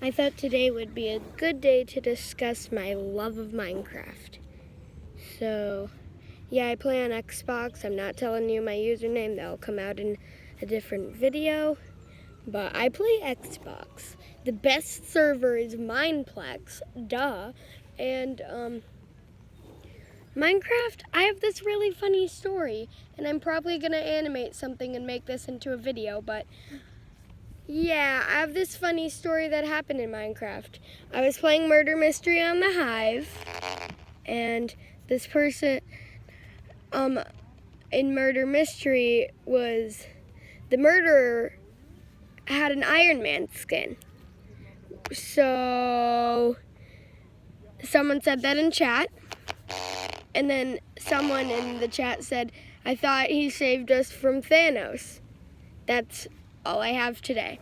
I thought today would be a good day to discuss my love of Minecraft. So, yeah, I play on Xbox. I'm not telling you my username. That'll come out in a different video. But I play Xbox. The best server is Mineplex, duh. And, Minecraft, I have this really funny story, and I'm probably gonna animate something and make this into a video, but yeah, I have this funny story that happened in Minecraft. I was playing Murder Mystery on the Hive, and this person in Murder Mystery was the murderer had an Iron Man skin. So someone said that in chat, and then someone in the chat said, I thought he saved us from Thanos. That's all I have today.